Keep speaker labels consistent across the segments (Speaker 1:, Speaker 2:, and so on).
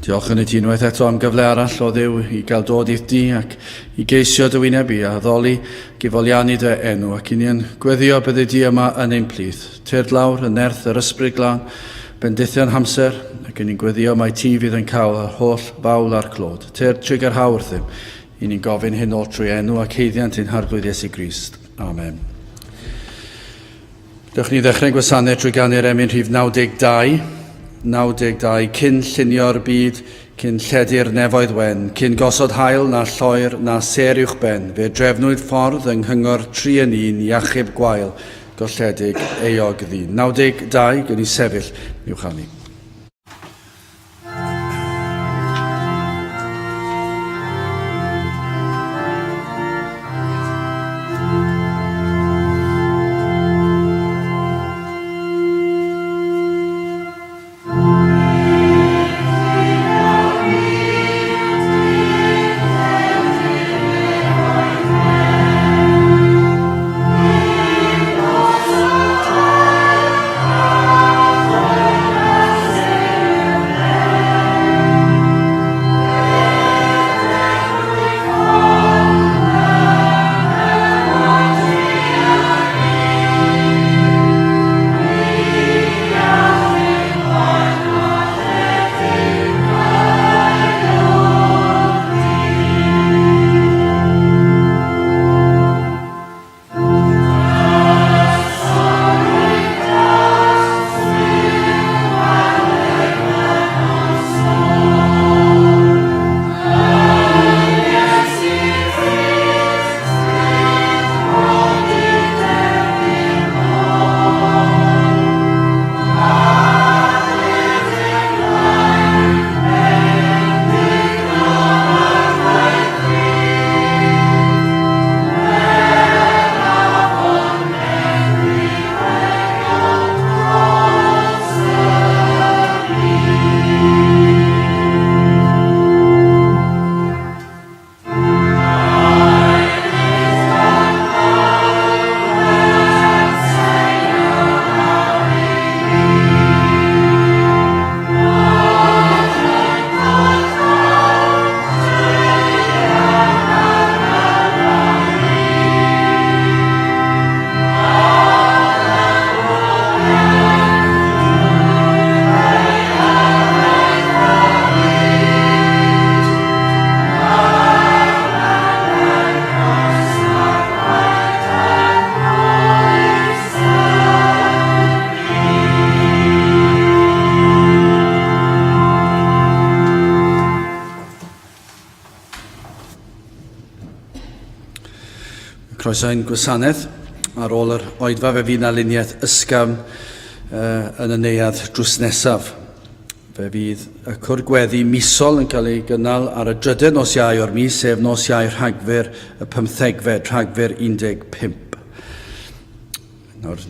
Speaker 1: Diolch yn y ti unwaith eto am gyfle arall o Dduw i gael dod i'th di ac i geisio dy wyneb i a addoli gifoliannu dy enw ac i ni'n gweddio bydde di yma yn ein plith. Tyrd lawr yn nerth yr ysbryd glân, bendithion hamser ac yn ni'n gweddio mai ti fydd yn cael yr holl fawl a'r clod. Tyrd trigger hawr ddim i ni'n gofyn hyn o trwy enw ac heiddiant ein harglwydd Iesu Grist. Amen. Dewch ni ddechrau'n gwasanaeth trwy ganu'r emyn rhif 92, cyn llunio'r byd, cyn lledu'r nefoedd wen, cyn gosod hael na lloer na ser uwch ben, fe drefnwyd ffordd yng nghyngor 3 yn 1, iachub gwael, golledig eog ddyn. 92, gyn i sefyll i'w chanu. Croeso'n gwasanaeth ar ôl yr oedfa fe fydd na luniaeth ysgafn yn y neuadd drws nesaf. Fe fydd y cwr gweddi misol yn cael ei gynnal ar y 3 nos Iau o'r mis, sef nos Iau Rhagfyr y 15fed, Rhagfyr 15.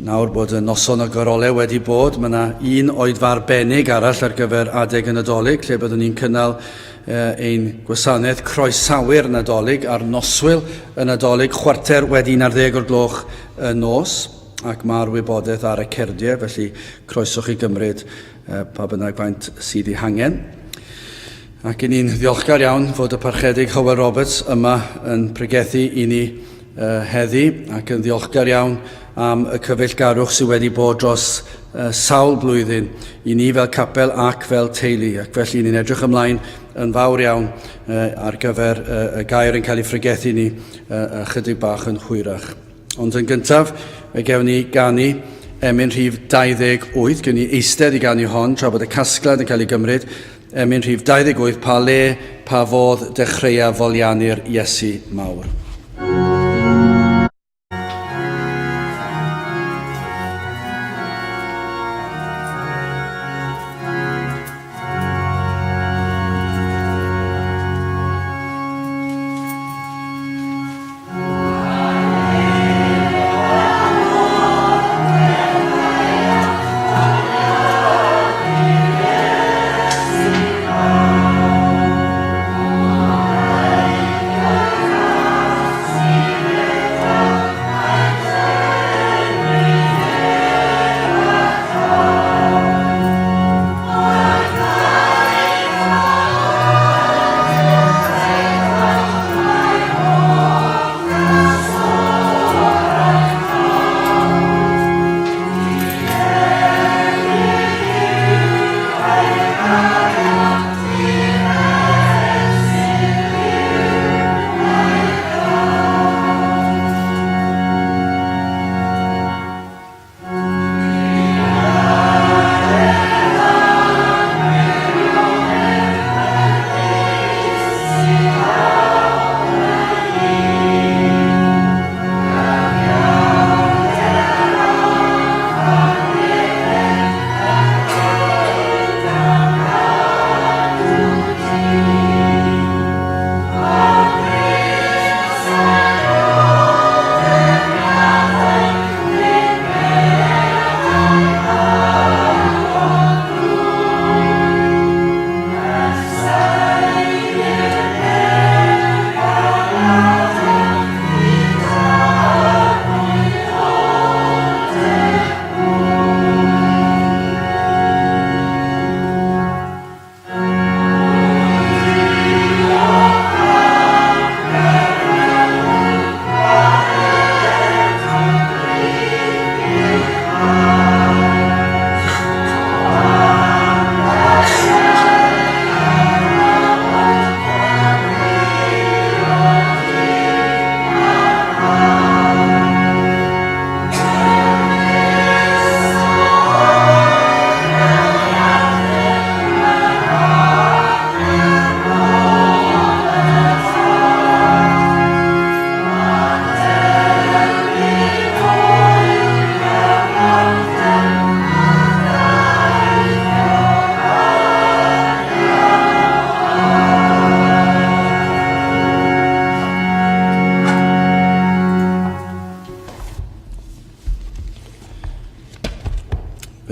Speaker 1: Nawr bod y noson o gorolau wedi bod, mae yna un oedfa arbennig arall ar gyfer adeg y Nadolig, lle byddwn ni'n cynnal ein gwasanaeth croesawyr Nadolig ar noswyl y Nadolig, chwarter wedi 11 o'r gloch y nos, ac mae'r wybodaeth ar y cerdiau, felly croeswch i gymryd pa bynnag faint sydd i hangen. Ac i ni'n ddiolchgar iawn fod y parchedig Hywel Roberts yma yn pregethu i ni heddi, ac yn ddiolchgar iawn am y cyfeillgarwch sydd wedi bod dros sawl blwyddyn i ni fel capel ac fel teulu, ac felly ni'n edrych ymlaen yn fawr iawn ar gyfer y gair yn cael ei phregethu ni chydig bach yn hwyrach. Ond yn gyntaf, fe gewn ni ganu emyn rhif 28, gewn ni eistedd i ganu hon tra bod y casgliad yn cael ei gymryd, emyn rhif 28, pa le, pa fodd dechreuaf foliannu'r Iesu mawr.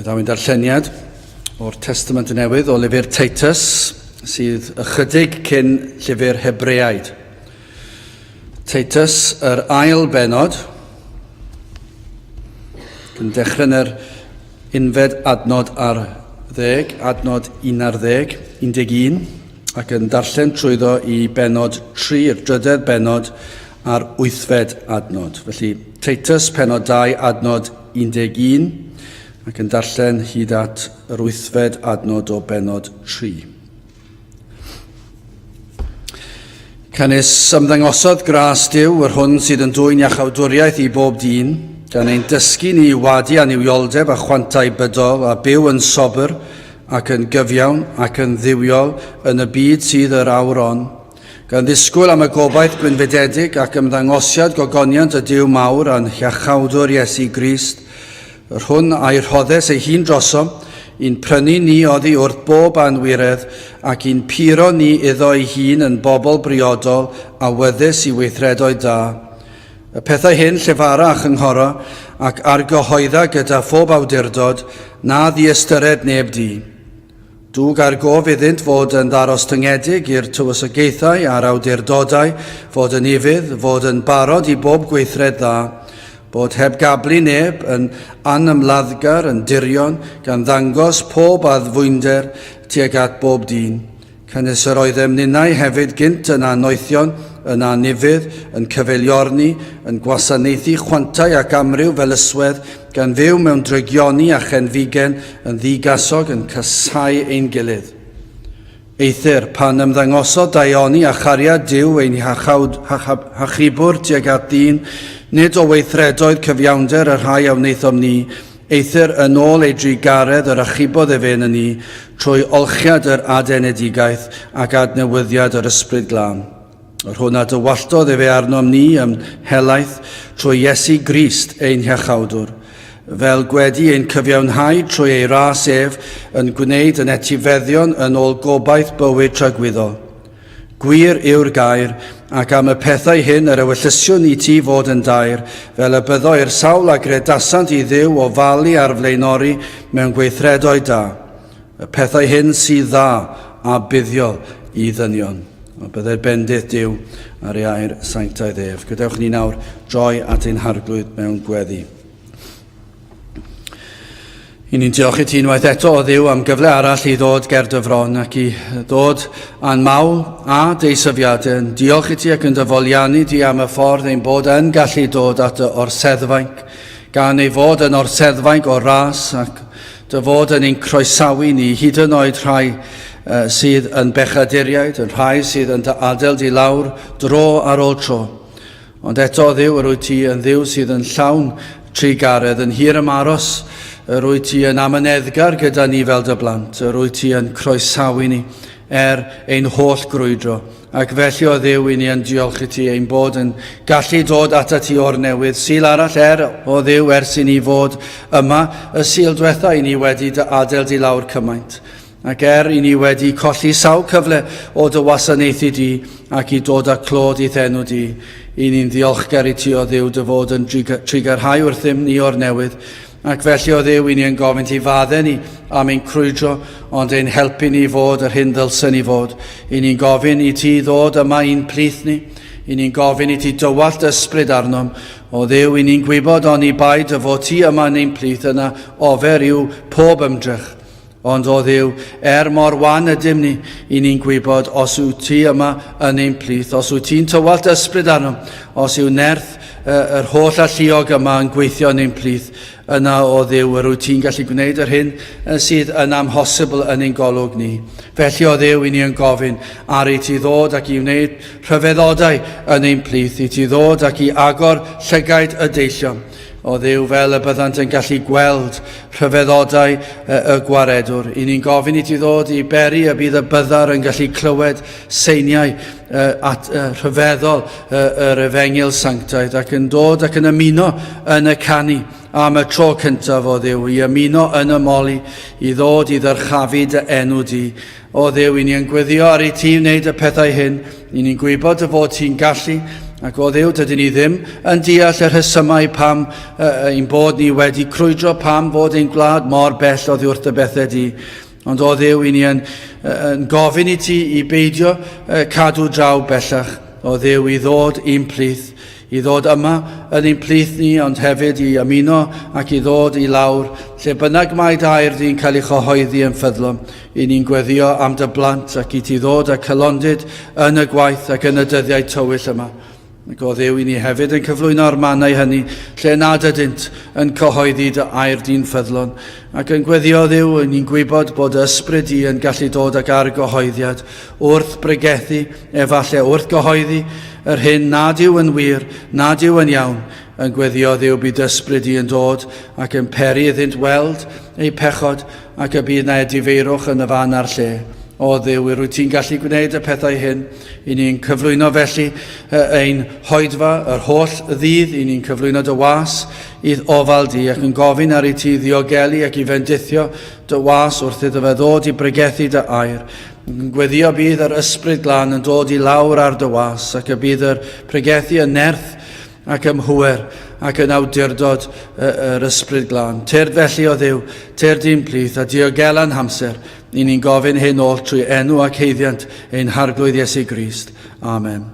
Speaker 1: Byddai'n darlleniad o'r Testament Newydd o lyfr Titus, sydd ychydig cyn llyfr Hebreaid. Titus, yr ail benod, yn dechrau'n yr unfed adnod ar 10, adnod 11, ac yn darllen trwyddo i benod 3, yr drydedd benod ar 8fed adnod. Felly, Titus, penod 2, adnod 11, ac yn darllen hyd at yr 8fed adnod o benod 3. Cynnes ymddangosodd gras Duw yr hwn sydd yn dwyn iachawdwriaeth i bob dyn, gan ein dysgu ni i wadu anifioldeb a chwantau bydol a byw yn sobr ac yn gyfiawn ac yn dduwiol yn y byd sydd yr awron, gan ddisgwyl am y gobaith gwynfydedig ac ymddangosiad gogoniant y Duw mawr a'n iachawdwr Iesu Grist, yr hwn a'i rhoddes ei hun drosom, i'n prynu ni oddi wrth bob anwiredd ac i'n puro ni iddo ei hun yn bobl briodol a wyddus i weithredoedd da. Y pethau hyn llefarach ynghoro ac argyhoedda gyda phob awdurdod na ddiystyred neb di. Dŵg ar gof iddynt fod yn ddarostyngiedig i'r tywysogaethau a'r awdurdodau, fod yn ifydd, fod yn barod i bob gweithred dda, bod heb gablu neb yn anymladdgar yn dirion gan ddangos pob addfwynder tuag at bob dyn. Cynnes yr oeddem ninnau hefyd gynt yn anoethion, yn anifydd, yn cyfeiliorni, yn gwasanaethu chwantau ac amryw fel yswedd, gan fyw mewn drygioni a chenfigen, yn ddigasog, yn casau ein gilydd. Eithir, pan ymddangosodd daioni a chariad Duw ein hachubwr tuag at dyn, nid o weithredoedd cyfiawnder y rhai a wnaethom ni, eithir yn ôl ei drigaredd yr achubodd efen yn ni, trwy olchiad yr adenedigaeth ac adnewyddiad yr ysbryd glân. Yr hwnna dywallodd efe arnom ni ym helaeth trwy Iesu Grist ein hiachawdwr, fel gwedi ein cyfiawnhau trwy ei ras ef yn gwneud yn etifeddion yn ôl gobaith bywyd tragwyddol. Gwir yw'r gair, ac am y pethau hyn yr ewyllyswn i ti fod yn dair, fel y byddo i'r sawl a gredasant i Dduw o falu ar flaenori mewn gweithredoedd da. Y pethau hyn sydd dda a buddiol i ddynion. O byddai'r bendith Duw ar ei air sanctaidd ef. Gadewch ni nawr droi at ein harglwydd mewn gweddi. I ni'n diolch i ti unwaith eto o Dduw am gyfle arall i ddod ger dyfron ac i ddod a'n mawl a deisyfiadau. Diolch i ti ac yn dyfoliannu ti am y ffordd ein bod yn gallu dod at y orseddfainc, gan ei fod yn orseddfainc o ras ac dy fod yn ein croesawu ni hyd yn oed rhai sydd yn bechaduriaid, yn rhai sydd yn dy adael di lawr dro ar ôl tro. Ond eto Dduw, yr wyt ti yn Dduw sydd yn llawn trigaredd, yn hir ym aros, yr wyt ti yn amyneddgar gyda ni fel dy blant, yr wyt ti yn croesawu ni ein holl grwydro. Ac felly o Dduw i ni yn diolch i ti ein bod yn gallu dod ata ti o'r newydd. Sil arall o Dduw ers i ni fod yma, y sil diwetha i ni wedi dy adael di lawr cymaint. Ac i ni wedi colli sawl cyfle o dy wasanaethu di ac i dod â clod i ddenw di. I ni'n ddiolchgar i ti o Dduw dy fod yn trigarhau wrthym ni o'r newydd. Ac felly o Dduw i ni yn gofyn ti faddau ni am ein crwydro, ond ein helpu ni fod yr hyn ddylsyn ni fod. I ni'n gofyn i ti ddod yma i'n plith ni. I ni'n gofyn i ti dywallt ysbryd arnom. O Dduw i ni'n gwybod o'n i bai dy fod ti yma yn ein plith yna ofer yw pob ymdrech. Ond o Dduw, mor wan ydym ni, i ni'n gwybod os yw ti yma yn ein plith, os yw ti'n tywallt ysbryd arnom, os yw nerth yr holl alluog yma yn gweithio yn ein plith, yna o Dduw yr wyt ti'n gallu gwneud yr hyn sydd yn amhosibl yn ein golwg ni. Felly o Dduw i ni yn gofyn ar i ti ddod ac i wneud rhyfeddodau yn ein plith, i ti ddod ac i agor llygaid y deillio. O Dduw fel y byddant yn gallu gweld rhyfeddodau y gwaredwr. I ni'n gofyn i ti ddod i beri y bydd y byddar yn gallu clywed seiniau rhyfeddol yr Efengil Sanctaidd ac yn dod ac yn ymuno yn y canu am y tro cyntaf o Dduw, i ymuno yn y moli, i ddod i ddyrchafu dy enw di. O Dduw, i ni yn gweddio ar ei ti wneud y pethau hyn, i ni'n gwybod y fod ti'n gallu, Ac o Dduw, dydyn ni ddim yn deall y rhesymau pam ein bod ni wedi crwydro, pam fod ein gwlad mor bell oddi wrth y bethau di. Ond o Dduw, i ni yn gofyn i ti i beidio cadw draw bellach. O Dduw, i ddod i'n plith, i ddod yma yn ein plith ni, ond hefyd i ymuno ac i ddod i lawr, lle bynnag mae dair di'n cael ei chyhoeddi yn ffyddlon. I ni'n gweddio am dy blant ac i ti ddod a cylondid yn y gwaith ac yn y dyddiau tywyll yma. Ac o Dduw, i ni hefyd yn cyflwyno'r mannau hynny, lle nad ydynt yn cyhoeddi dy air di'n ffyddlon. Ac yn gweddio Dduw, ni'n gwybod bod ysbryd i yn gallu dod ag argyhoeddiad wrth bregethu, efallai wrth gyhoeddi, yr hyn nad yw yn wir, nad yw yn iawn. Yn gweddio Dduw, bydd ysbryd i yn dod ac yn peri iddynt weld ei pechod ac y bydd na difeirwch yn y fan a'r lle. O Dduw, wyt ti'n gallu gwneud y pethau hyn. I ni'n cyflwyno felly ein hoedfa, yr holl ddydd, i ni'n cyflwyno dy was i ofal di ac yn gofyn ar ei ti ddiogelu ac i fendithio dy was wrth iddo fe ddod i bregethu dy air. Yn gweddio bydd yr ysbryd glân yn dod i lawr ar dy was ac y bydd yr pregethu yn nerth ac ymhwyr ac yn awdurdod yr ysbryd glân. Tyrd felly o Dduw, tyrd i'n plith a diogelan hamser. I ni'n gofyn hyn ôl trwy enw ac heiddiant ein harglwydd Iesu Grist. Amen.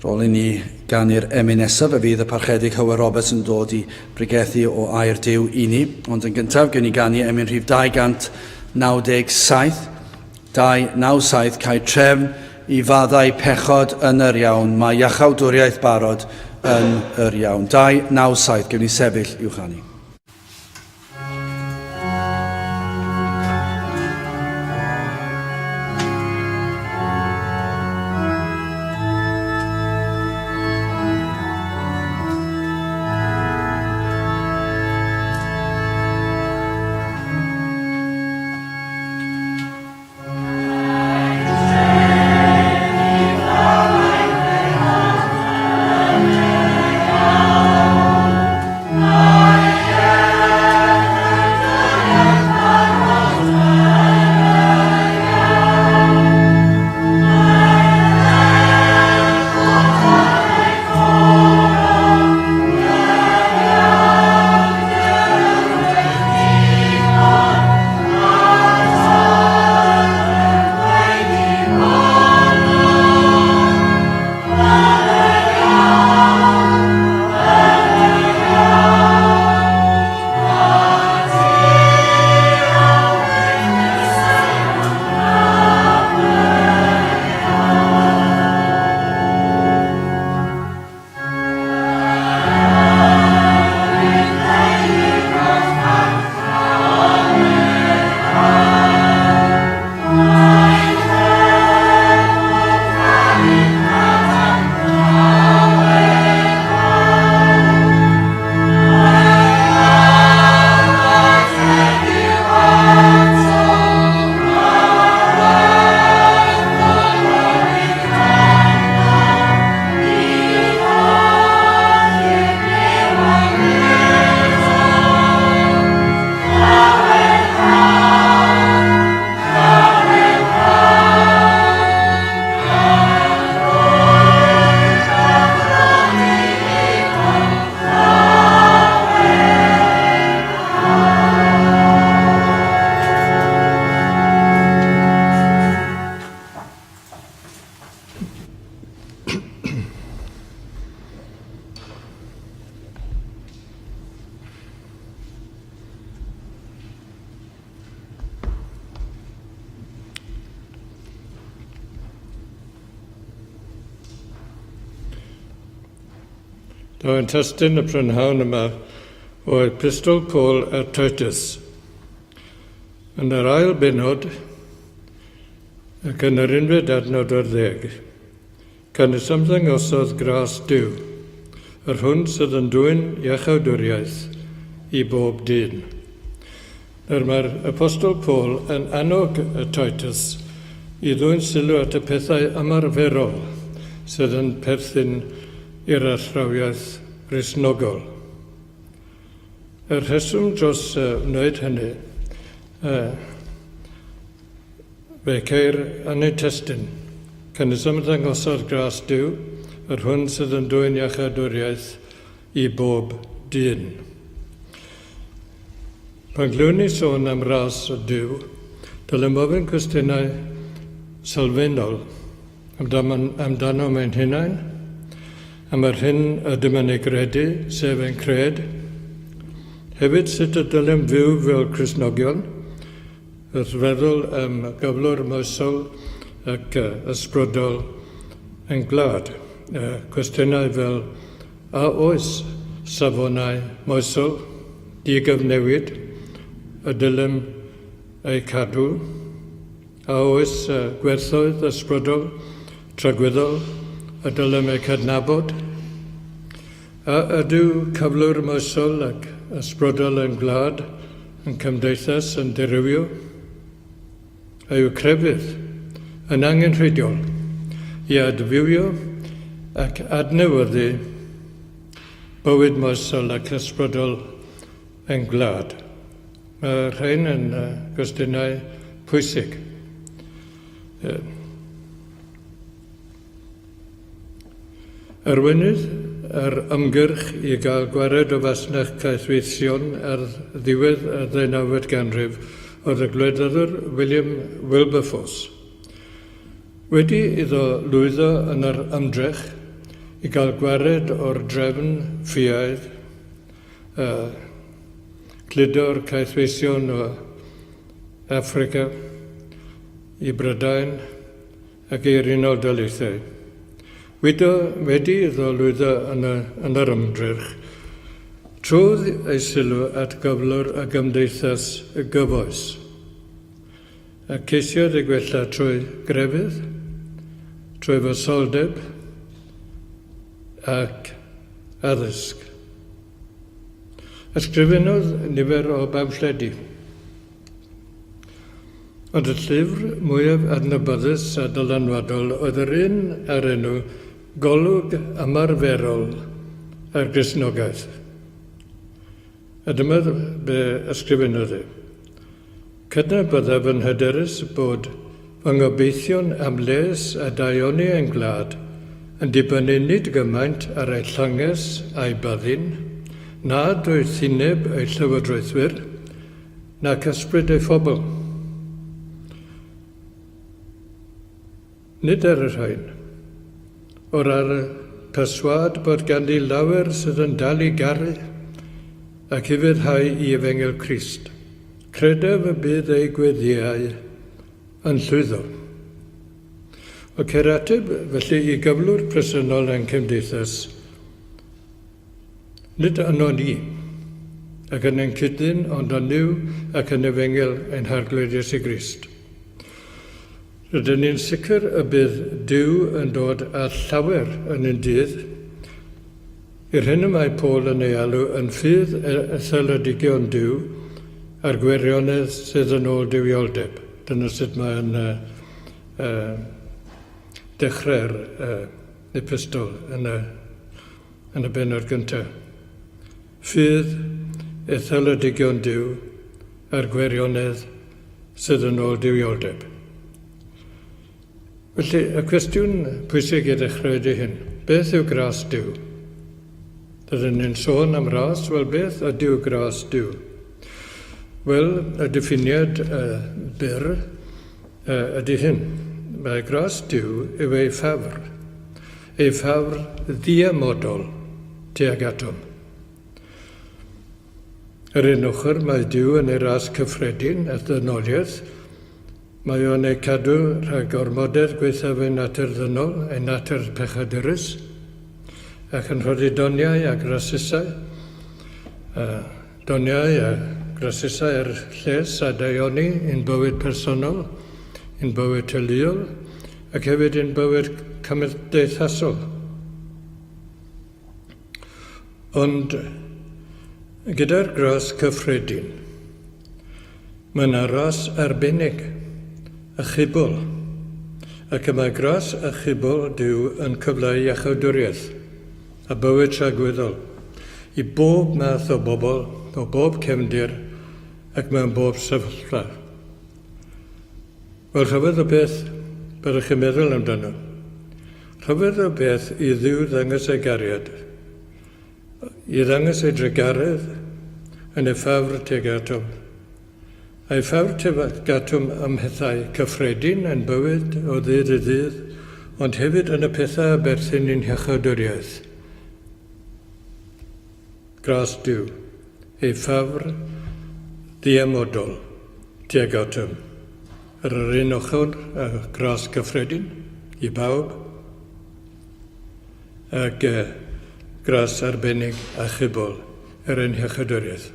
Speaker 1: Rôl i ni gan i'r emyn nesaf, y fydd y parchedig Hywel Roberts yn dod i bregethu o air Duw i ni. Ond yn gyntaf, gen i gan i emyn rhif 297, 297, cael trefn i faddau pechod yn yr iawn. Mae iachawdwriaeth barod yn yr iawn. 297, gen i sefyll i'w chanu.
Speaker 2: Amen. Da yn testyn y prynhawn yma o epistol Paul a Titus. Yn yr ail benod, ac yn yr unfed adnod o'r 10, cynnes ymddangosodd gras Duw, yr hwn sydd yn dwyn iachawdwriaeth i bob dyn. Mae'r apostol Paul yn annog y Titus i ddwyn sylw at y pethau ymarferol sydd yn perthyn i'r athrawiaeth Gristnogol. Yr rheswm dros wneud hynny, fe ceir yn ei testyn, cynnes ymddangosodd gras Duw, yr hwn sydd yn dwyn iachawdwriaeth i bob dyn. Pan glwn ni sôn am ras o Duw, dylem ofyn cwestiynau sylfaenol amdano mewn hunain, am yr hyn ydym yn ei gredu, sef ein cred. Hefyd sut y dylem fyw fel Cristnogion, wrth feddwl am gyflwr moesol ac ysbrydol yn glad. Cwestiynau fel, a oes safonau moesol, digyfnewid, y dylem ei cadw, a oes gwerthoedd ysbrydol, tragweddol, y dylem ei cydnabod, a ydw cyflwr moesol ac ysbrydol yn glad yn cymdeithas yn dirywio, a yw crefydd yn angenrheidiol i adfywio ac adnewyddu bywyd moesol ac ysbrydol yn glad. Mae rhain yn gwestiynau pwysig. Arweinydd yr ymgyrch i gael gwared o fasnach caethweision ar ddiwedd y 19yd ganrif oedd y gwleidyddwr William Wilberforce. Wedi iddo lwyddo yn yr ymdrech i gael gwared o'r drefn ffiaidd, cludo'r caethweision o Affrica i Brydain ac i'r Unol Daleithiau. Wedi iddo lwyddo yn yr ymdrech, trodd ei sylw at gyflwr a gymdeithas y gyfoes, a ceisiodd ei gwella trwy grefydd, trwy fysoldeb ac addysg. Ysgrifennodd nifer o bamffledi. Ond y llyfr mwyaf adnabyddus a dylanwadol oedd yr un ar enw Golwg Ymarferol ar Gristnogaeth. A dyma be ysgrifennodd e. Cydnabyddaf yn hyderus bod fy ngobeithion am les a daioni ein glad yn dibynnu nid gymaint ar ei llynges a'i baddin, nad o'i thineb ei llywodraethwyr, nac ysbryd ei phobl. Nid ar yr rhain, o'r ar y perswad bod ganddi lawer sydd yn dal i garu ac i fyddhau i efengel Crist. Credaf y bydd ei gweddiau yn llwyddo. O ceir ateb felly i gyflwr presennol yn cymdeithas, nid yno ni, ac yn ein cydyn ond yn niw ac yn efengel ein harglwydd Iesu Grist. Rydyn ni'n sicr y bydd Duw yn dod â llawer yn un dydd. I'r hyn y mae Paul yn ei alw yn ffydd etholedigion Duw a'r gwirionedd sydd yn ôl dywioldeb. Dyna sut mae'n dechrau'r epistol yn y benod gyntaf. Ffydd etholedigion Duw a'r gwirionedd sydd yn ôl dywioldeb. Felly, y cwestiwn pwysig i ddechrau ydy hyn. Beth yw gras Duw? Dydyn ni'n sôn am ras, wel beth ydyw gras Duw? Wel, y diffiniad byr ydy hyn. Mae gras Duw yw ei ffafr ddiamodol tuag atom. Yr un ochr mae Duw yn ei ras cyffredin a ddynoliaeth. Mae o'n ei cadw rhag ormodedd gweithaf ei natur ddynol, ei natur pechadurus, ac yn rhoi doniau a grasysau. Doniau a grasysau ar lles a daioni yn bywyd personol, yn bywyd teuluol, ac hefyd yn bywyd cymdeithasol. Ond gyda'r gras cyffredin, mae'n ras arbennig, achubol, ac y mae gras achubol Duw yn cyfleu iachawdwriaeth a bywyd tragweddol i bob math o bobl, o bob cefndir ac mewn bob sefyllfa. Wel, rhyfedd o beth byddwch chi'n meddwl amdano. Rhyfedd o beth i Dduw ddangos ei gariad, i ddangos ei drygaredd yn ei ffawr tuag atom. A'i ffawr tuag atom am hethau cyffredin yn bywyd o ddydd i ddydd, ond hefyd yn y pethau berthyn i'n iachawdwriaeth. Gras Duw, ei ffawr ddiamodol tuag atom. Ar yr un ochr y gras cyffredin i bawb, ac gras arbennig a chybol ar ein iachawdwriaeth.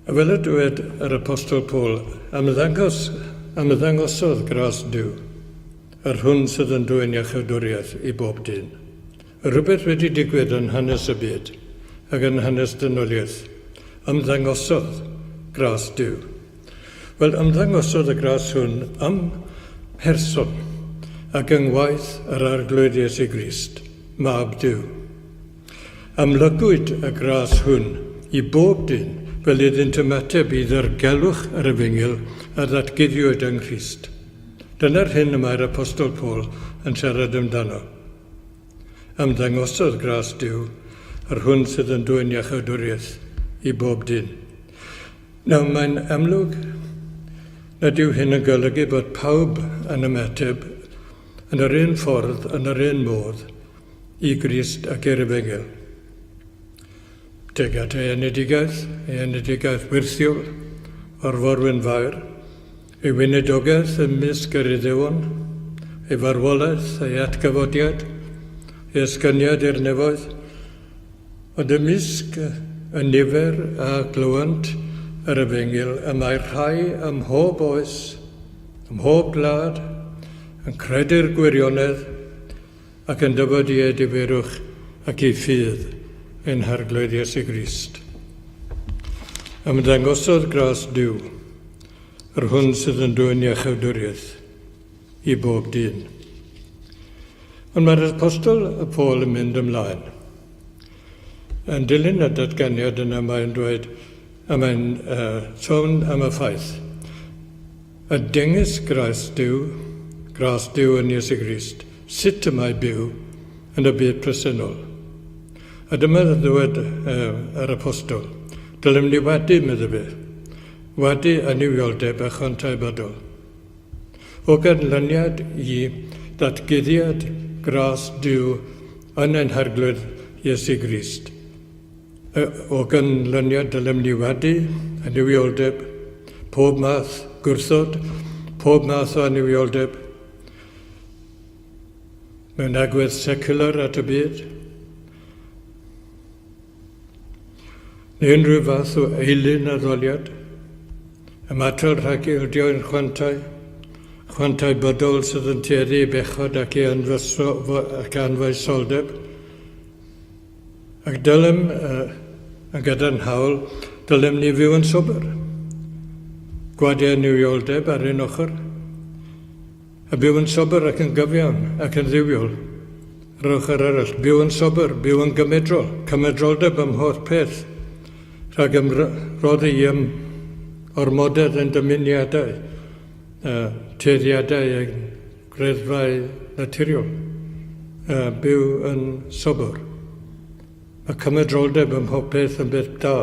Speaker 2: A fel y dwed yr apostol Paul, am ddangosodd gras Duw, yr hwn sydd yn dwyn iachawdwriaeth i bob dyn. Rhywbeth wedi digwydd yn hanes y byd ac yn hanes dynoliaeth, ymddangosodd gras Duw. Wel, ymddangosodd y gras hwn am person ac yngwaith yr arglwydd Iesu Grist, mab Duw. Amlygwyd y gras hwn i bob dyn fel iddynt ymateb i ddargelwch ar y fengil a ddatguddiwyd yng Nghrist. Dyna'r hyn y mae'r apostol Paul yn siarad amdano. Ymddangosodd gras Duw, yr hwn sydd yn dwyn iachawdwriaeth i bob dyn. Nawr, mae'n amlwg nad yw hyn yn golygu bod pawb yn ymateb yn yr un ffordd, yn yr un modd, i Grist ac i'r efengil. Teg at ei enedigaeth wirthiol o'r forwyn fawr, ei weinidogaeth ymysg yr Iddewon, ei farwolaeth, ei atgyfodiad, ei ysgyniad i'r nefoedd, ond ymysg y nifer a glywant yr efengil y mae rhai ym mhob oes, ym mhob gwlad, yn credu'r gwirionedd ac yn dyfod i edifyrwch ac i ffydd yn harglwydd Iesu Grist. Ymddangosodd gras Duw, yr hwn sydd yn dwyn iachawdwriaeth i bob dyn. Ond mae'r apostol Paul yn mynd ymlaen. Yn dilyn y datganiad yna mae'n dweud, a mae'n sôn am y ffaith, y dengys gras Duw yn Iesu Grist, sut y mae byw yn y byd presennol. A dyma ddwed yr apostol. Dylem ni wadu, medde fe. Wadu aniwioldeb a chontaibadol. O ganlyniad i ddatguddiad gras Duw yn ein harglwydd Iesu Grist. O ganlyniad dylem ni wadu aniwioldeb, pob math gwrthod, pob math o aniwioldeb, mewn agwedd secular at y byd, neu unrhyw fath o eilyn addoliad, ymatal rhag ildio yn chwantau bydol sydd yn tueddu i bechod ac i anfaisoldeb. Ac dylem, yn gadarnhaol, dylem ni fyw yn sobr. Gwadu aniwioldeb ar un ochr, a byw yn sobr ac yn gyfiawn ac yn ddiwiol. Ar ochr arall, byw yn sobr, byw yn cymedroldeb am holl peth, rhag ymroddi ormodedd yn dymuniadau, tueddiadau a greddfau naturiol, byw yn sobr. A cymedroldeb am holl peth yn beth da.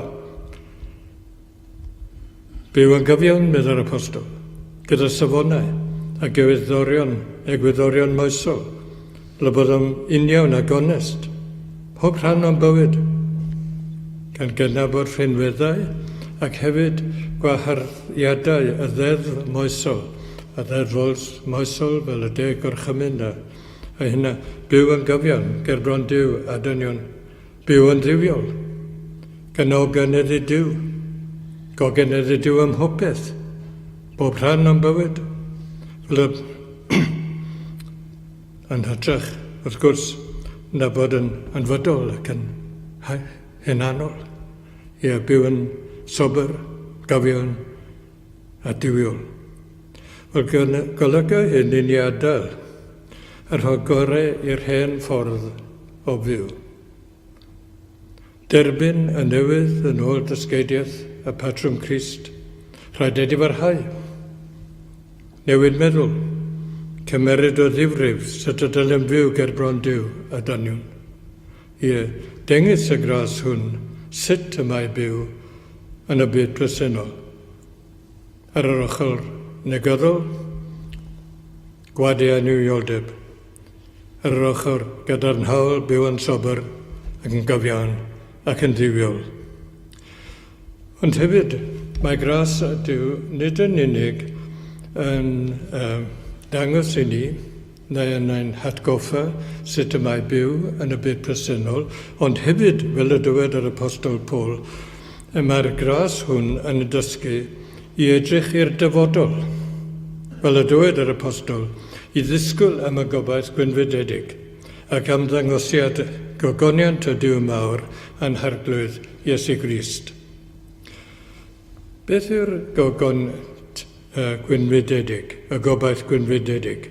Speaker 2: Byw yn gyfiawn, medda'r apostol, gyda safonau a egwyddorion moesol, le bod yn union ac onest, pob rhan o'n bywyd, gan gynabod rhinweddau ac hefyd gwaharddiadau y ddeddf moesol, a ddeddfols moesol fel y deg gorchymyn a hynna byw yn gyfiawn, gerbron Dyw a dynion, byw yn ddiwiol, gan o gynyddu Dyw, gogynyddu Dyw ym mhopeth, bob rhan o'n bywyd. Fel yn hytrach, wrth gwrs, na bod yn fodol ac yn hunanol, i byw yn sober, gafion a diwiol. Wel, golygu hyn i ni adael yr ho gorau i'r hen ffordd o fyw. Derbyn y newydd yn ôl dysgeidiaeth y patrwm Crist, rhaid wedi farhau. Newid meddwl, cymeryd o ddifrif sut y dylem fyw gerbron Dyw a dynion. I dengys y gras hwn sut y mae byw yn y byd presennol. Ar yr ochr negyddol, gwadu a niwioldeb. Ar yr ochr gyda'r hawl byw yn sober ac yn gyfiawn ac yn ddiwiol. Ond hefyd, mae gras Dyw nid yn unig yn dangos i ni, neu yn ein hatgoffa sut y mae byw yn y byd presennol, ond hefyd, fel y dywed yr Apostol Paul, mae'r gras hwn yn dysgu i edrych i'r dyfodol. Fel y dywed yr Apostol, i ddisgwyl am y gobaith gwynfydedig ac am ddangosiad gogoniant y Dyw mawr a'n harglwydd Iesu Grist. Beth yw'r gogoniant gwynfydedig, y gobaith gwynfydedig?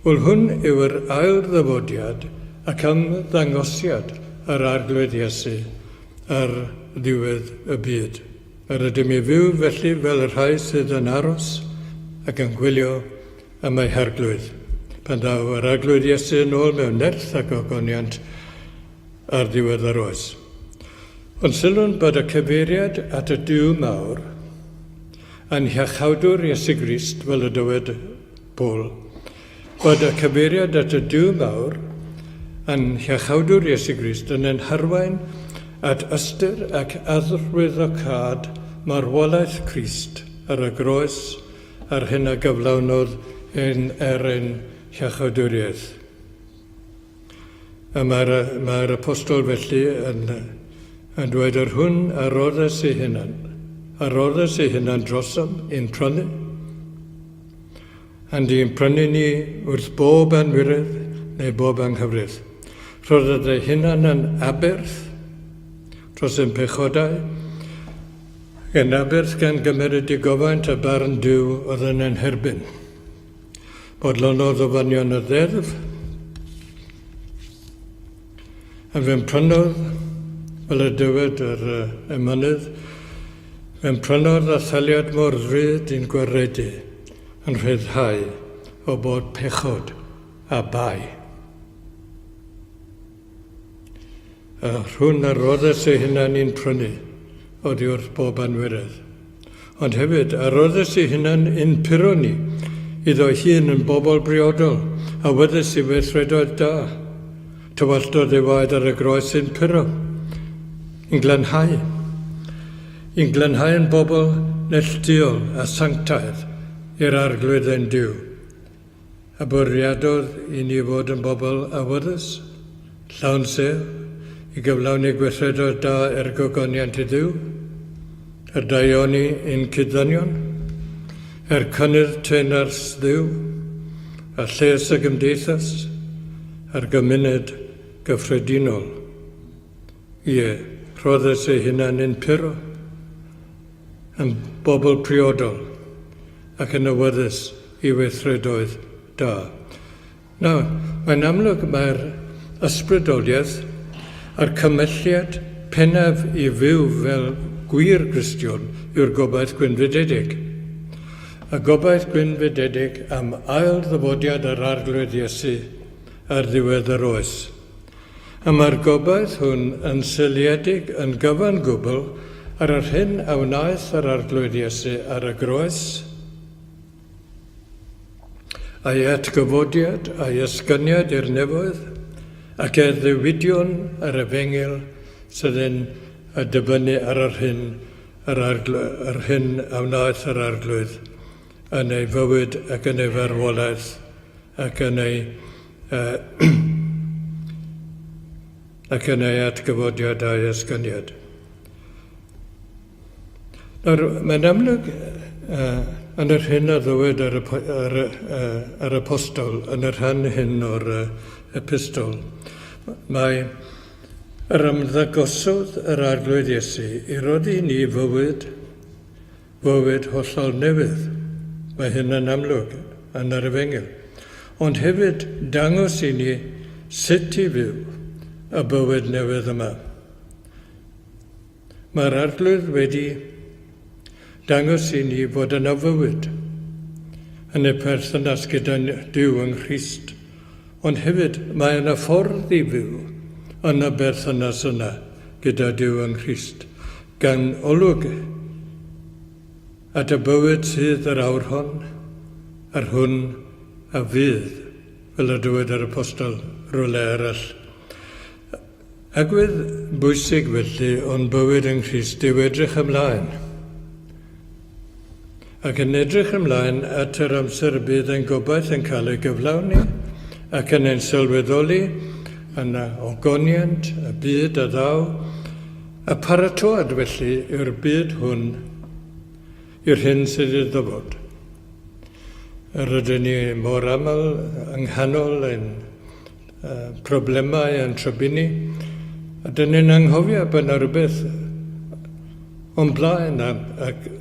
Speaker 2: Wel, hwn yw'r ail ddyfodiad ac am ddangosiad yr arglwydd Iesu ar ddiwedd y byd. Yr ydym i fyw felly fel yr rhai sydd yn aros ac yn gwylio am ei harglwydd. Pan daw yr arglwydd Iesu yn ôl mewn nerth ac ogoniant ar ddiwedd yr oes. Ond sylwn bod y cyfeiriad at y Dyw mawr yn hiachawdwr Iesu Grist fel y dywed Paul, bod y cyfeiriad at y Dyw mawr yn hiachawdwr Iesu Grist yn harwain at ystyr ac addrwyddocad marwolaeth Crist ar y groes ar hyn a gyflawnodd ein hiachawdwriaeth. Mae'r apostol felly yn dweud ar hwn aroddes ei hunan drosom i'n prynu, and i'n prynu ni wrth bob anwirydd neu bob anghyfrydd. Roedd ei hunan yn aberth dros ein pechodau, gan aberth gan gymeryd i gofaint y barn Dyw oedd yn enherbyn. Bodlonodd o fanion y ddeddf, a fe'n prynodd, fel y dywed yr emynydd, fe'n prynodd a thaliad mor ddryd i'n gwaredu yn rhyddhau o bod pechod a bai. A rhwng aroddes ei hunan i'n prynu oddi wrth bob anwirydd. Ond hefyd, aroddes ei hunan i'n puro ni, iddo hun yn bobl briodol, a weddys i weithredoedd da. Tywaldodd ei waed ar y groes i'n puro, i'n glanhau. I'n glanhau yn bobl nelltiol a sanctaidd i'r arglwydd ein Dyw. A bwriadodd i ni fod yn bobl awyddus, llawn sef, i gyflawni gweithredoedd da gogoniant i Dduw, daioni i'n cyddynion, cynnydd teunars Dduw, a lles y gymdeithas, a'r gymuned gyffredinol. Ie, rhoddes ei hunan yn puro, yn bobl priodol, ac yn awyddus i weithredoedd da. Nawr, mae'n amlwg mae'r ysbrydoliaeth a'r cymhelliad pennaf i fyw fel gwir Gristion yw'r gobaith gwynfydedig. A gobaith gwynfydedig am ail ddyfodiad yr arglwydd Iesu ar ddiwedd yr oes. A mae'r gobaith hwn yn syliedig yn gyfan gwbl ar yr hyn a wnaeth yr arglwydd Iesu ar y groes, a'i atgyfodiad a'i ysgyniad i'r nefoedd, ac ddiwydion ar y fengil sydd yn dibynnu ar yr hyn a wnaeth yr arglwydd yn ei fywyd ac yn ei farwolaeth ac yn ei ac yn ei atgyfodiadau ysgyniad. Nawr, mae'n amlwg yn yr hyn a ddywed yr apostol, yn yr rhan hyn o'r epistol, mae yr ymddagosodd yr arglwydd Iesu i rodi ni fywyd hollol newydd. Mae hyn yn amlwg yn yr Efengyl. Ond hefyd dangos i ni sut i fyw y bywyd newydd yma. Mae'r arglwydd wedi dangos i ni fod yna fywyd yn y perthynas gyda Duw yng Nghrist, ond hefyd mae yna ffordd i fyw yn y berthynas yna gyda Duw yng Nghrist, gan olwg at y bywyd sydd yr awr hon, ar hwn a fydd, fel y dywed yr apostol rhywle arall. Agwedd bwysig felly o'n bywyd yng Nghrist yw edrych ymlaen. Ac yn edrych ymlaen at yr amser bydd yn gobaith yn cael ei gyflawni ac yn ein sylweddoli yn ogoniant y byd a ddaw, a paratoad felly yw'r byd hwn i'r hyn sydd iddo fod. Rydyn ni mor aml yng nghanol ein problemau yn trybini, a dyn ni'n anghofio bod yna rhywbeth o'n blaen, ac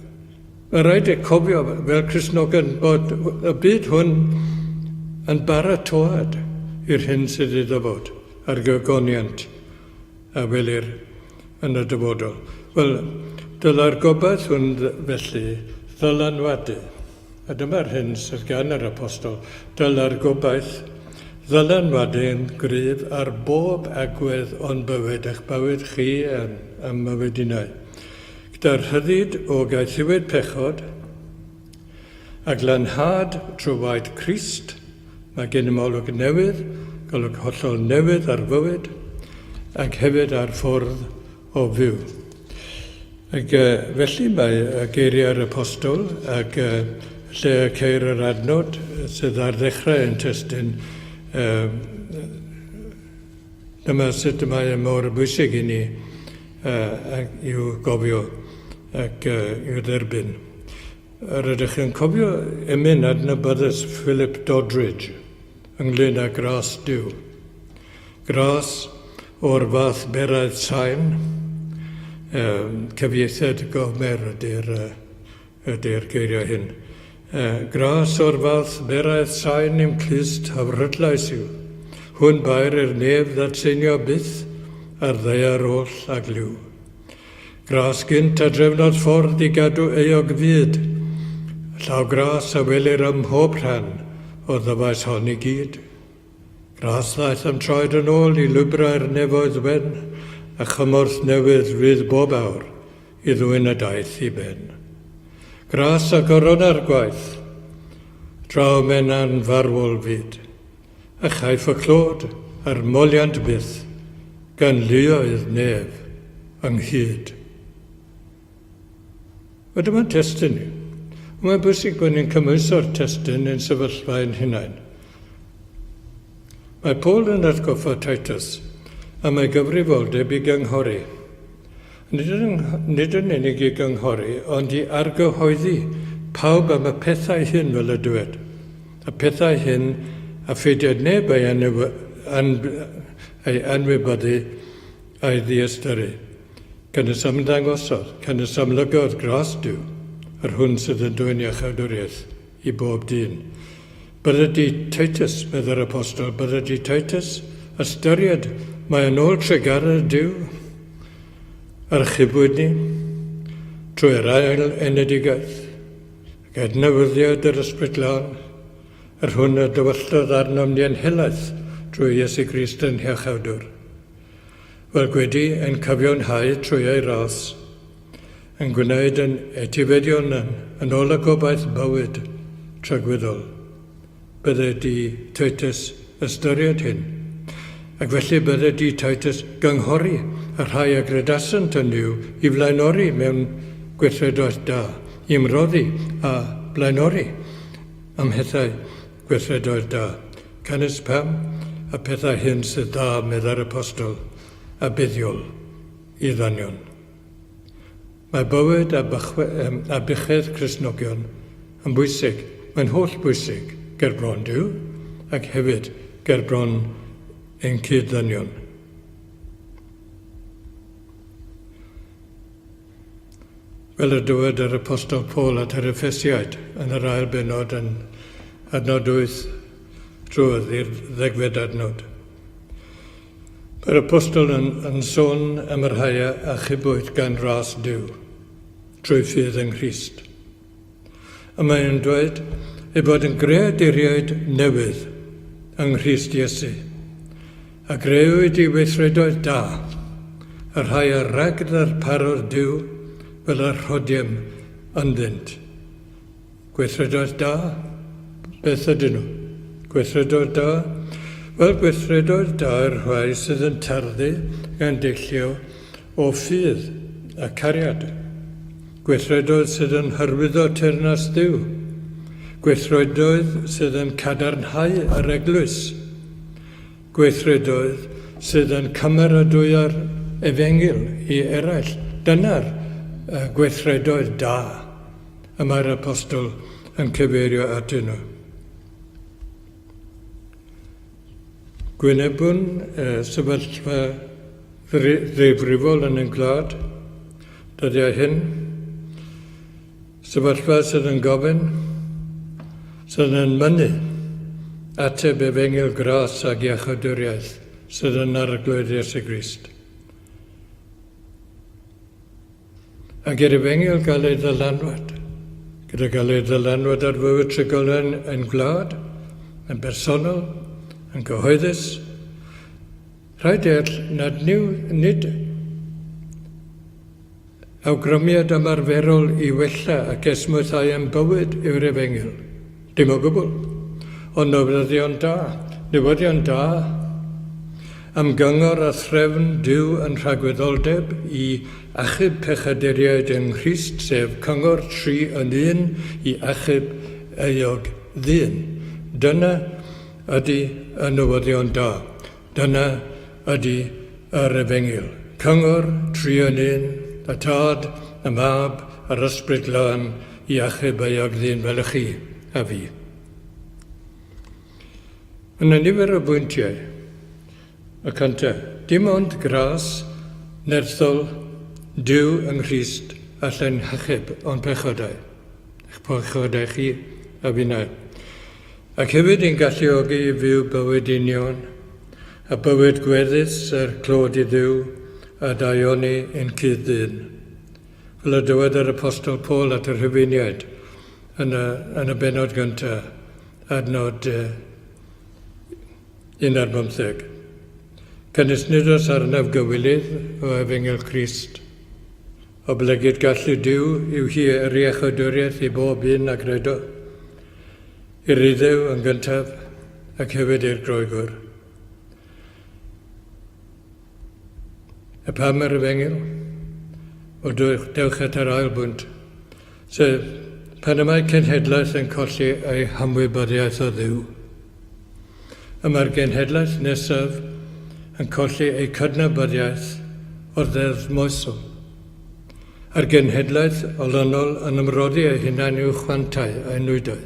Speaker 2: mae rhaid ei cofio fel Cristnogion bod y byd hwn yn baratoad i'r hyn sydd iddo fod, a'r gogoniant a welir yn y dyfodol. Wel, dyla'r gobaith hwn felly ddylanwadu, a dyma'r hyn sydd gan yr apostol, dyla'r gobaith ddylanwadu yn gryf ar bob agwedd o'n bywyd, eich bywyd chi am mywyd unau. Gyda'r rhyddid o gaethiwyd pechod, a glanhad trwy waed Crist, mae gen i olwg newydd, golwg hollol newydd ar fywyd, ac hefyd ar ffwrdd o fyw. Ac felly mae geiriau'r apostol ac lle ceir yr adnod sydd ar ddechrau yn testyn, dyma sut mae mor bwysig i ni i'w gofio ac i'w dderbyn. Rydych yn cofio emyn adnabyddus Philip Doddridge ynglyn â gras Duw. Gras o'r fath beraidd sain, cyfieithiad Gomer ydy'r geiriau hyn. Gras o'r fath beraidd sain i'm clust hafrydlais yw. Hwn bair nef ddatseinio byth ar ddeiar oll ag liw. Gras gynt a drefnod ffordd i gadw eog fyd. Llaw gras a welir ym mhob rhan o ddyfais hon i gyd. Gras ddaeth am troed yn ôl i lwybrau'r nefoedd wen, a chymorth newydd rydd bob awr i ddwyn y daith i ben. Gras a goron ar gwaith, draw mena'n farwol fyd, a chaiff y clod a'r moliant byth, gan luoedd nef ynghyd. Wel, dyma'n testyn ni. Mae'n bwysig bod ni'n cymwyso'r testyn yn sefyllfa'n hunain. Mae Paul yn atgoffa Titus am ei gyfrifoldeb i gynghori. Nid yn unig i gynghori, ond i argyhoeddi pawb am y pethau hyn fel y dywed. Y pethau hyn a pheidiad neb ei anwybyddu a'i ddiastyru. Cynnes ymddangosodd, cynnes amlygodd gras Duw, ar hwn sydd yn dwyn iachawdwriaeth i bob dyn. Bydde di Titus, medda'r apostol, bydde di Titus, ystyried mae yn ôl tregarau Duw, archibwyd ni, trwy'r ail enedigaeth, ac adnewyddiad yr ysbryd lan, ar hwn y dywyllodd arnom ni yn helaeth drwy Iesu Grist yn hiachawdwr. Fel gwedi yn cyfiawnhau trwy ei ras, yn gwneud yn etifedion yn ôl y gobaith bywyd tragwyddol. Bydde di Titus ystyried hyn, ac felly bydde di Titus gynghori a rhai agredasant yn yw i flaenori mewn gweithredoedd da, i ymroddi a blaenori am hethau gweithredoedd da, Cynnes pam a pethau hyn sydd da medda'r apostol a buddiol i ddanion. Mae bywyd a bychedd Cristnogion yn bwysig, mae'n holl bwysig ger bron Duw ac hefyd ger bron ein cyd-ddynion. Fel y dywed yr apostol Paul at yr Effesiaid yn yr ail bennod yn adnod 8 drwy'r i'r 10fed adnod. Mae'r apostol yn sôn am yr haia a chybwyd gan ras Duw trwy ffydd yng Nghrist. A mae'n dweud ei bod yn greaduriaid newydd yng Nghrist Iesu a greuwyd i weithredoedd da yr haia ragd ar paro'r Duw fel yr rhodium ynddynt. Gweithredoedd da, beth ydyn nhw? Gweithredoedd da? Wel, gweithredoedd da yw'r rhai sydd yn tarddu gan deillio o ffydd a cariad. Gweithredoedd sydd yn hyrwyddo teyrnas Dduw. Gweithredoedd sydd yn cadarnhau yr eglwys. Gweithredoedd sydd yn cymeradwyo'r efengil i eraill. Dyna'r gweithredoedd da y mae'r apostol yn cyfeirio atyn nhw. Gwynebwn sefyllfa ddifrifol yn ein gwlad, dyddiau hyn, sefyllfa sydd yn gofyn, sydd yn mynnu ateb efengil gras ag iachawdwriaeth sydd yn arglwydd Iesu Grist. A gyda efengil gael ei ddylanwad, gyda gael ei ddylanwad ar fywyd trigolion yn gwlad, yn bersonol, yn gyhoeddus, rhaid nad nid awgrymiad ymarferol i wella ac esmwythau yn bywyd yw'r efengil. Dim o gwbl, ond newyddion da, am gyngor a threfn Duw yn rhagwyddoldeb i achub pechaduriaid yng Nghrist, sef cyngor 3 yn 1 i achub euog ddyn. Dyna ydy y newyddion da. Dyna ydy yr efengil. Cyngor 3 yn 1, y tad, y mab, yr ysbryd glân i achub euog ddyn fel y chi a fi. Yna nifer o bwyntiau. Y cyntaf, dim ond gras nerthol Duw yng Nghrist allan hachub o'n pechodau. Eich pechodau chi a finnau. Ac hefyd i'n galluogi i fyw bywyd union, a bywyd gweddus ar clod i Dduw a daioni yn cydd-dyn. Fel y dywed yr apostol Paul at yr Rhufeiniaid yn y bennod gyntaf, adnod 11. Cynnes nid oes arnaf gywilydd o efengil Crist. O blygyd gallu Duw yw hi yr iachawdwriaeth i bob un a gredo, i'r iddew yn gyntaf ac hefyd i'r groegwr. Y pam yr efengil? O dewch at yr ail bwynt, sef pan y mae cenhedlaeth yn colli ei hamwybyddiaeth o Dduw. Y mae'r genhedlaeth nesaf yn colli ei cydnabyddiaeth o'r ddeddf moesol. A'r genhedlaeth olynol yn ymroddi ei hunain i'w chwantau a'i nwydau.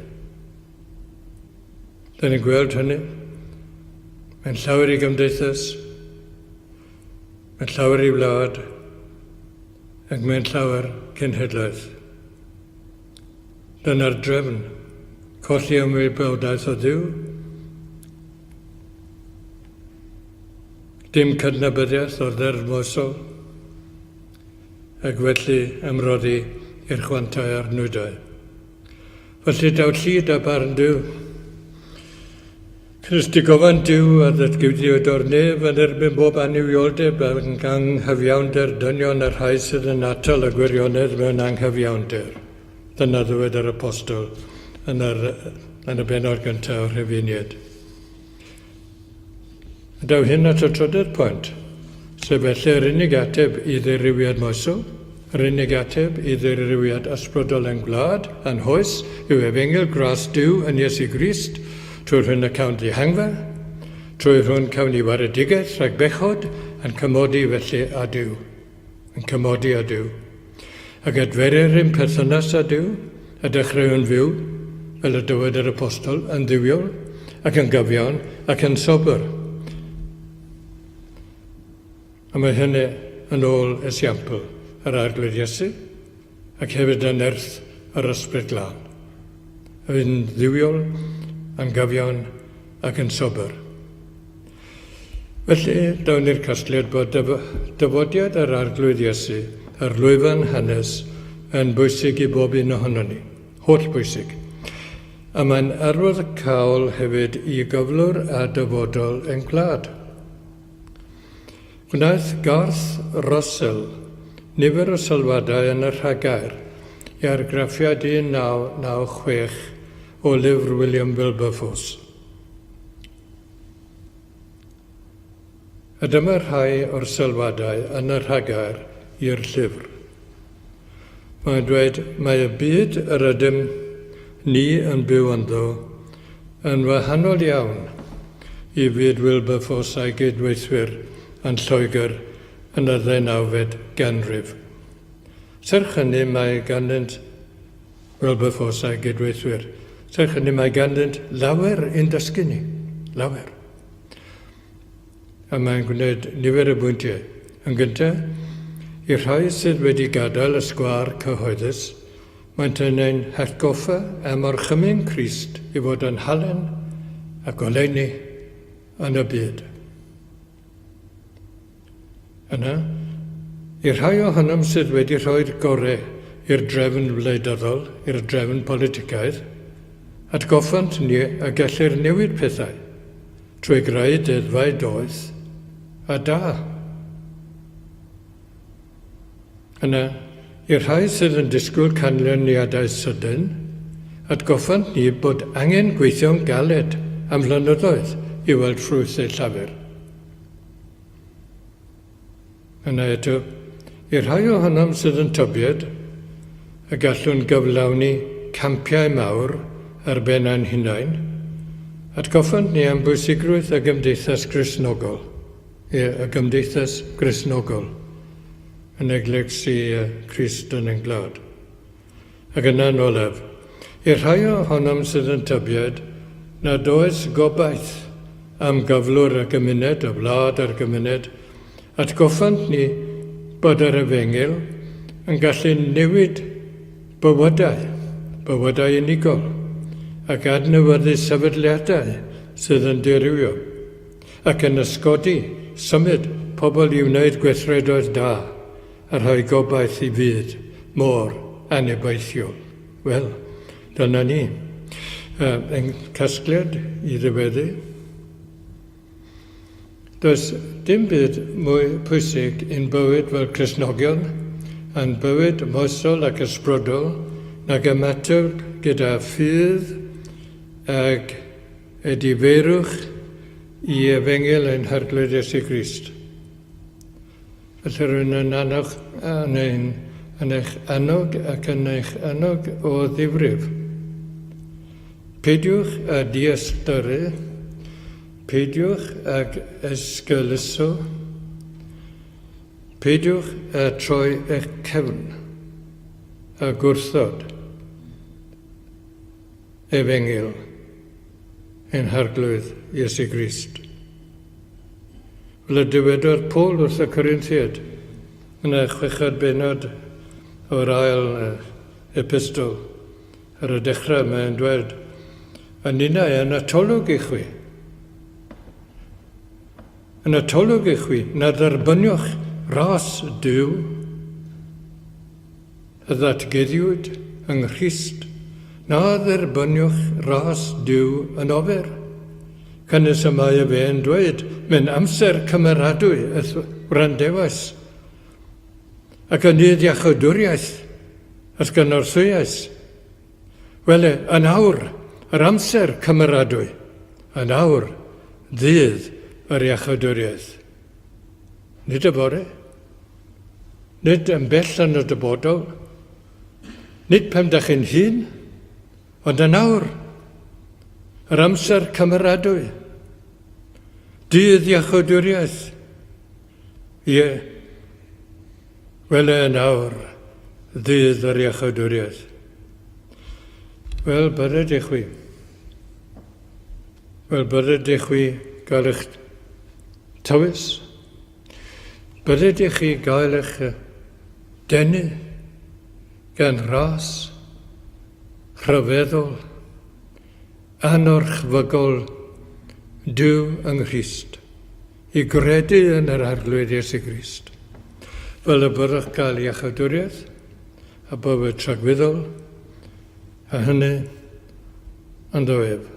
Speaker 2: Da ni'n gweld hynny. Mae'n llawer i gymdeithas, mae'n llawer i wlad, ac mae'n llawer cenhedlaeth. Dyna'r drefn, colli ymwybyddiaeth o Dduw, dim cydnabyddiaeth o'r ddeddf moesol, ac felly ymroddi i'r chwantau a'r nwydau. Felly daw llyd a barn Duw. Christi gofan Duw a ddatgywdiwyd o'r nef yn erbyn bob anifioldeb ac yn anghyfiawnder dynion yr rhai sydd yn atal y gwirionedd mewn anghyfiawnder. Dyna ddwyd yr apostol yn y bennod gyntaf o'r Rhufeiniaid. Daw hyn at y trydydd pwynt, sef felly yr unig ateb i ddirywiad moesol, yr unig ateb i ddirywiad ysbrydol yn gwlad, yn hoes, yw efengil gras Duw yn Iesu Grist, trwy'r hyn y cawn dihangfa, trwy'r hwn cawn i waredigaeth rhag bechod yn cymodi felly a Dyw, yn cymodi a Dyw. Ac adferir yn perthynas â Dyw, a dechrau'n fyw, fel y dywed yr apostol, yn ddiwiol, ac yn gyfiawn, ac yn sobr. A mae hynny yn ôl esiampl yr arglwydd Iesu, ac hefyd yn erth yr ysbryd glân. Yn ddiwiol, yn gyfiawn, ac yn sobr. Felly, dawn i'r casgliad bod dyfodiad yr arglwydd Iesu, yr lwyfan hanes, yn bwysig i bob un ohono ni, holl bwysig. A mae'n arwydd cawl hefyd i gyflwr a dyfodol yn glad. Gwnaeth Garth Russell nifer o sylwadau yn y rhagair i argraffiad 1996 o lyfr William Wilberforce. A dyma rhai o'r sylwadau yn y rhagair i'r llyfr. Mae'n dweud, mae y byd yr ydym ni yn byw ynddo yn wahanol iawn i fyd Wilberforce a'i gydweithwyr yn Lloegr yn y 19fed ganrif. Serch hynny mae ganddynt Wilberforce a'i gydweithwyr. Serch hynny mae ganddynt lawer i'n dysgu ni. Lawer. A mae'n gwneud nifer y bwyntiau. Yn gyntaf, i'r rhai sydd wedi gadael y sgwâr cyhoeddus, mae'n tynnu'n hatgoffa am orchymyn Crist i fod yn halen a goleuni yn y byd. Yna, i'r rhai ohonom sydd wedi rhoi'r gorau i'r drefn wleidyddol, i'r drefn politicaidd, atgoffant ni a gellir newid pethau trwy greu deddfau doeth a da. Yna, i'r rhai sydd yn disgwyl canlyniadau sydyn, atgoffant ni bod angen gweithio'n galed am flynyddoedd i weld ffrwyth ei llafur. Yna eto, i'r rhai ohonom sydd yn tybied a gallwn gyflawni campiau mawr ar ben a'n hunain, atgoffant ni am bwysigrwydd y Gymdeithas Gristnogol, y Gymdeithas Gristnogol, yn eglwys Crist yn Englad. Ac yna'n olaf, i'r rhai ohonom sydd yn tybied nad oes gobaith am gyflwr y gymuned, y wlad a'r gymuned, atgoffant ni bod yr Efengil yn gallu newid bywydau unigol, ac adnewyddu sefydliadau sydd yn dirywio, ac yn ysgodi symud pobl i wneud gweithredoedd da a rhoi gobaith i fyd mor annibeithiol. Wel, dyna ni. Yn casgliad i ddiweddu. Does dim byd mwy pwysig i'n bywyd fel Cristnogion, yn bywyd moesol ac ysbrydol, nag ymateb gyda ffydd ac ediferwch i Efengil ein harglwydd Iesu Grist. Felly rwy'n yn eich annog ac yn eich annog o ddifrif. Peidiwch a diastyru, peidiwch ag esgyluso, peidiwch a troi eich cefn a gwrthod Efengil ein harglwydd Iesu Grist. Fel y dywedodd Paul wrth y Corinthiad yn y 6 bennod o'r ail epistol ar y dechrau mae'n dweud, a ninnau yn atolwg i chwi. Yn atolwg i chwi, na dderbyniwch ras Dyw, y ddatguddiwyd yng Nghrist, na dderbyniwch ras Dyw yn ofer. Cynnes yma y fe yn dweud, mae'n amser cymeradwy y wrandewais, ac yn nydd iachydwriaeth, at gynorthwyaeth. Wel, yn awr, yr amser cymeradwy, yn awr, ddydd yr iachydwriaeth. Nid y bore, nid yn bell yn y dybodol, nid pam da chi'n hun, ond yn awr. yr amser cymeradwy, dydd iachawdwriaeth. Ie, wel yn awr, ddydd yr iachawdwriaeth. Wel, bydde i chwi. Wel, bydde i chwi gael eich tywys. Bydde i chi gael eich denu gan ras, rhyfeddol, anorchfygol, diw yng Nghrist, i gredu yn yr arglwydd Iesu Grist. Fel y byddwch gael iachawdwriaeth, a bywyd tragwyddol, a hynny yn ddoef.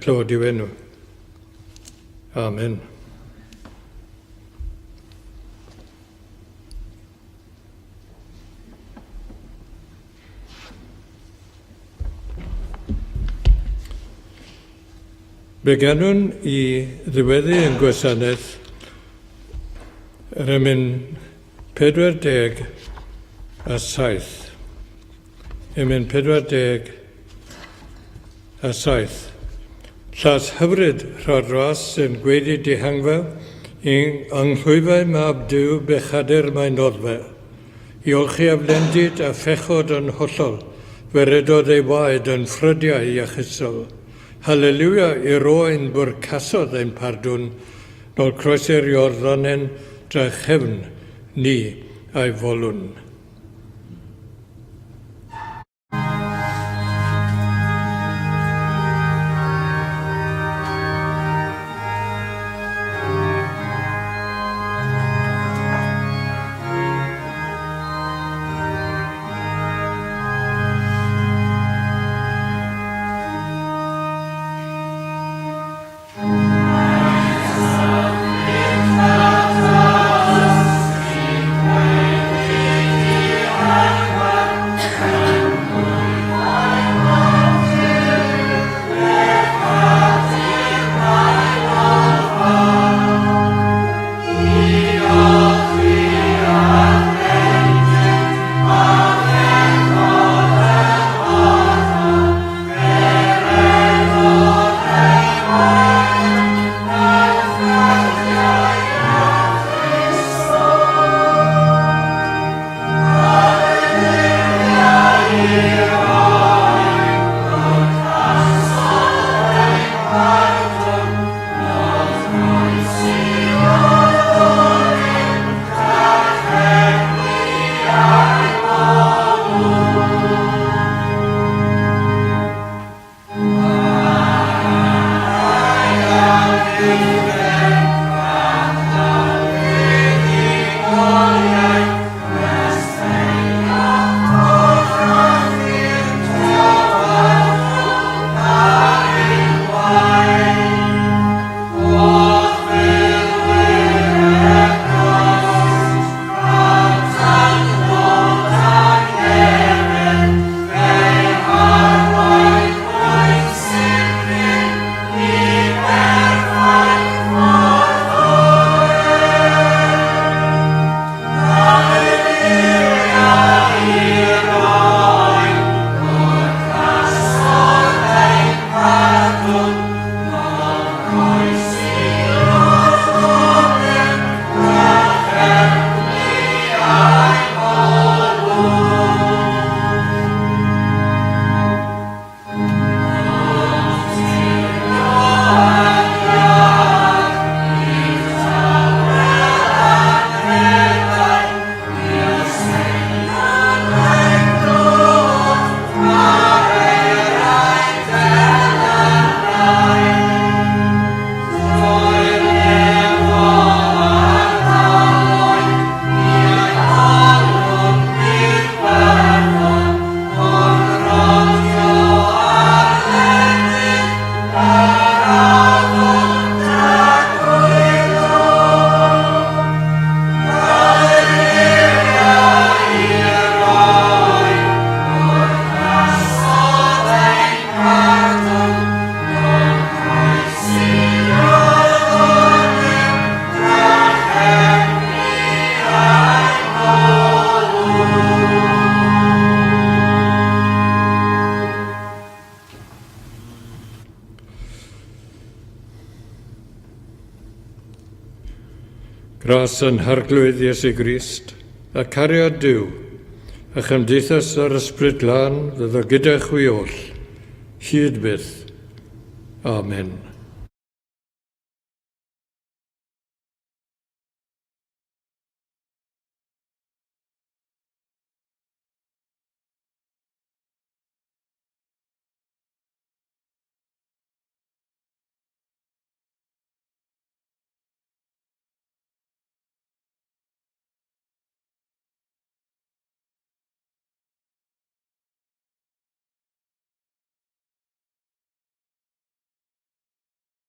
Speaker 2: Clod i'w enw. Amen. Fe ganwn i ddiweddu yn gwasanaeth yr emyn 47. Emyn 47. Llas hyfryd rho'r ras yn gwedi dihangfa yng anghlwyfau mab diw bechadur mae'n noddfa. I olchi aflendid a phechod yn hollol, feredodd ei waed yn ffrydiau iachusol. Halleluja i'r oen bwrcasodd ein pardwn, nôl croesi'r iorddonen dra chefn ni a'i folwn. Gras yn harglwydd Iesu Grist, a cariad Duw, a chymdeithas ar ysbryd glân fyddo gyda chwi oll, hyd byth. Amen.